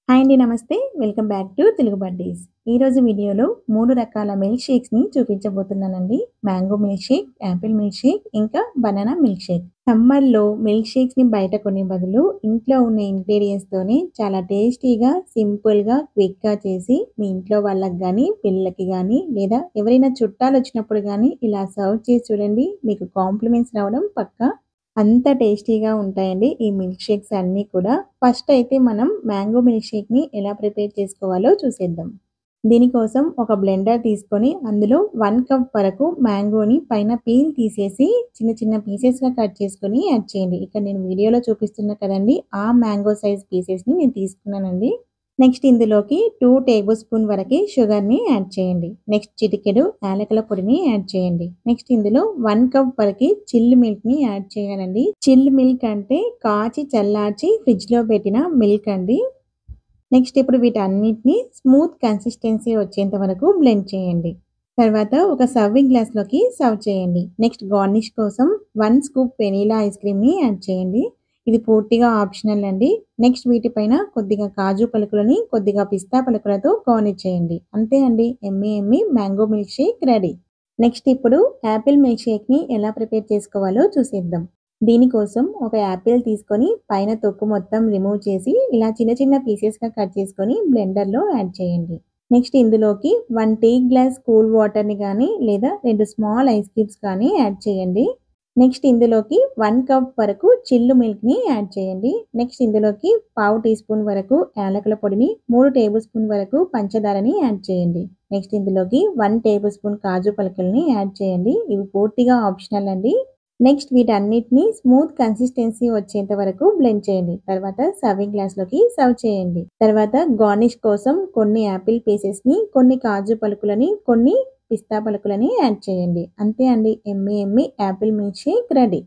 Hi అండి. నమస్తే. Welcome back to Telugu buddies. ఈరోజు వీడియోలో 3 రకాల మిల్క్ షేక్స్‌ని చూపించబోతున్నానండి. Mango milk shake, apple milk shake, ఇంకా బనానా మిల్క్ షేక్. సమ్మర్‌లో మిల్క్ షేక్స్‌ని బయట కొనే బదులు ఇంట్లో ఉన్న ఇంగ్రీడియెంట్స్‌తోనే చాలా టేస్టీగా, సింపుల్‌గా, క్విక్‌గా చేసి మీ ఇంట్లో వాళ్ళకి గానీ, పిల్లలకి గానీ లేదా ఎవరైనా చుట్టాలొచ్చినప్పుడు గానీ ఇలా సర్వ్ చేసి చూడండి. మీకు కాంప్లిమెంట్స్ రావడం పక్కా. అంత టేస్టీగా ఉంటాయండి ఈ మిల్క్ షేక్స్ అన్నీ కూడా. ఫస్ట్ అయితే మనం మ్యాంగో మిల్క్ షేక్‌ని ఎలా ప్రిపేర్ చేసుకోవాలో చూసేద్దాం. దీనికోసం ఒక బ్లెండర్ తీసుకొని అందులో 1 కప్ వరకు మ్యాంగోని పైన పీల్ తీసేసి చిన్న చిన్న పీసెస్‌గా కట్ చేసుకొని యాడ్ చేయండి. ఇక్కడ నేను వీడియోలో చూపిస్తున్నా కదండీ! ఆ మ్యాంగో సైజ్ పీసెస్‌ని నేను తీసుకున్నానండి. నెక్స్ట్ ఇందులోకి 2 టేబుల్ స్పూన్ వరకి షుగర్‌ని యాడ్ చేయండి. నెక్స్ట్ చిటికెడు యాలకుల పొడిని యాడ్ చేయండి. నెక్స్ట్ ఇందులో 1 కప్ వరకి చిల్డ్ మిల్క్‌ని యాడ్ చేయాలండి. చిల్డ్ మిల్క్ అంటే కాచి చల్లార్చి ఫ్రిడ్జ్‌లో పెట్టిన మిల్క్ అండి. నెక్స్ట్ ఇప్పుడు వీటన్నిటిని స్మూత్ కన్సిస్టెన్సీ వచ్చేంత వరకు బ్లెండ్ చేయండి. తర్వాత ఒక సర్వింగ్ గ్లాస్‌లోకి సర్వ్ చేయండి. నెక్స్ట్ గార్నిష్ కోసం 1 స్కూప్ వెనిల్లా ఐస్ క్రీమ్‌ని యాడ్ చేయండి. ఇది పూర్తిగా ఆప్షనల్ అండి. నెక్స్ట్ వీటిపైన కొద్దిగా కాజు పలుకులని, కొద్దిగా పిస్తా పలుకులతో గార్నిష్ చేయండి. అంతే అండి. Yummy yummy mango milk shake ready. Next ఇప్పుడు యాపిల్ మిల్క్ షేక్‌ని ఎలా ప్రిపేర్ చేసుకోవాలో చూసేద్దాం. దీనికోసం ఒక యాపిల్ తీసుకొని పైన తొక్కు మొత్తం రిమూవ్ చేసి ఇలా చిన్న చిన్న పీసెస్‌గా కట్ చేసుకొని బ్లెండర్‌లో యాడ్ చేయండి. నెక్స్ట్ ఇందులోకి 1 టీ గ్లాస్ కూల్ వాటర్‌ని గానీ లేదా 2 స్మాల్ ఐస్ క్యూబ్స్ కానీ యాడ్ చేయండి. నెక్స్ట్ ఇందులోకి 1 కప్ వరకు చిల్డ్ మిల్క్‌ని యాడ్ చేయండి. నెక్స్ట్ ఇందులోకి పావు టీ స్పూన్ వరకు యాలకుల పొడిని, 3 టేబుల్ స్పూన్ వరకు పంచదారని యాడ్ చేయండి. నెక్స్ట్ ఇందులోకి 1 టేబుల్ స్పూన్ కాజు పలుకులని యాడ్ చేయండి. ఇవి పూర్తిగా ఆప్షనల్ అండి. నెక్స్ట్ వీటన్నిటిని స్మూత్ కన్సిస్టెన్సీ వచ్చేంత వరకు బ్లెండ్ చేయండి. తర్వాత సర్వింగ్ గ్లాస్‌లోకి సర్వ్ చేయండి. తర్వాత గార్నిష్ కోసం కొన్ని యాపిల్ పీసెస్‌ని, కొన్ని కాజు పలుకులని, కొన్ని పిస్తా పలుకులని యాడ్ చేయండి. అంతే అండి. Yummy yummy apple milk shake ready.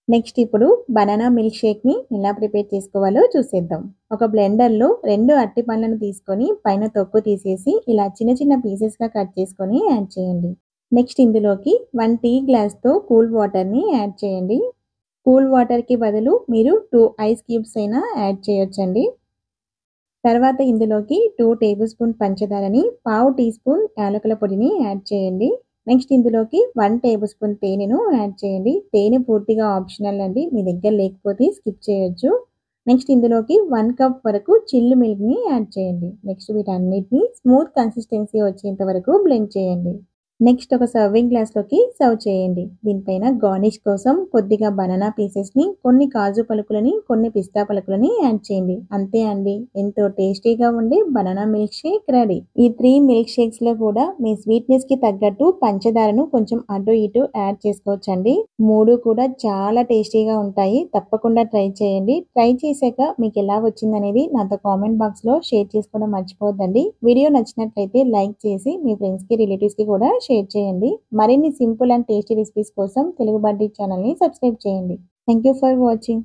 Next ఇప్పుడు బనానా మిల్క్ షేక్‌ని ఎలా ప్రిపేర్ చేసుకోవాలో చూసేద్దాం. ఒక బ్లెండర్‌లో 2 అరటి పండ్లను తీసుకొని పైన తొక్కు తీసేసి ఇలా చిన్న చిన్న పీసెస్‌గా కట్ చేసుకొని యాడ్ చేయండి. నెక్స్ట్ ఇందులోకి 1 టీ గ్లాస్‌తో కూల్ వాటర్‌ని యాడ్ చేయండి. కూల్ వాటర్‌కి బదులు మీరు 2 ఐస్ క్యూబ్స్ అయినా యాడ్ చేయొచ్చండి. తర్వాత ఇందులోకి 2 టేబుల్ స్పూన్ పంచదారని, పావు టీ స్పూన్ యాలకుల పొడిని యాడ్ చేయండి. నెక్స్ట్ ఇందులోకి 1 టేబుల్ స్పూన్ తేనెను యాడ్ చేయండి. తేనె పూర్తిగా ఆప్షనల్ అండి. మీ దగ్గర లేకపోతే స్కిప్ చేయొచ్చు. నెక్స్ట్ ఇందులోకి 1 కప్ వరకు చిల్డ్ మిల్క్‌ని యాడ్ చేయండి. నెక్స్ట్ వీటన్నిటిని స్మూత్ కన్సిస్టెన్సీ వచ్చేంత వరకు బ్లెండ్ చేయండి. నెక్స్ట్ ఒక సర్వింగ్ గ్లాస్‌లోకి సర్వ్ చేయండి. దీనిపైన గార్నిష్ కోసం కొద్దిగా బనానా పీసెస్‌ని, కొన్ని కాజు పలుకులని, కొన్ని పిస్తా పలుకులని యాడ్ చేయండి. అంతే అండి. ఎంతో టేస్టీగా ఉండే బనానా మిల్క్ షేక్ రెడీ. ఈ 3 మిల్క్ షేక్స్‌లో కూడా మీ స్వీట్‌నెస్‌కి తగ్గట్టు పంచదారను కొంచెం అటు ఇటు యాడ్ చేసుకోవచ్చండి. 3 కూడా చాలా టేస్టీగా ఉంటాయి. తప్పకుండా ట్రై చేయండి. ట్రై చేశాక మీకెలా వచ్చిందనేది నాతో కామెంట్ బాక్స్‌లో షేర్ చేసుకోవడం మర్చిపోవద్దండి. వీడియో నచ్చినట్లయితే లైక్ చేసి మీ ఫ్రెండ్స్‌కి, రిలేటివ్స్‌కి కూడా షేర్ చేయండి. మరిన్ని సింపుల్ అండ్ టేస్టీ రెసిపీస్ కోసం తెలుగు బడ్డీ ఛానల్‌ని సబ్స్క్రైబ్ చేయండి. Thank you for watching.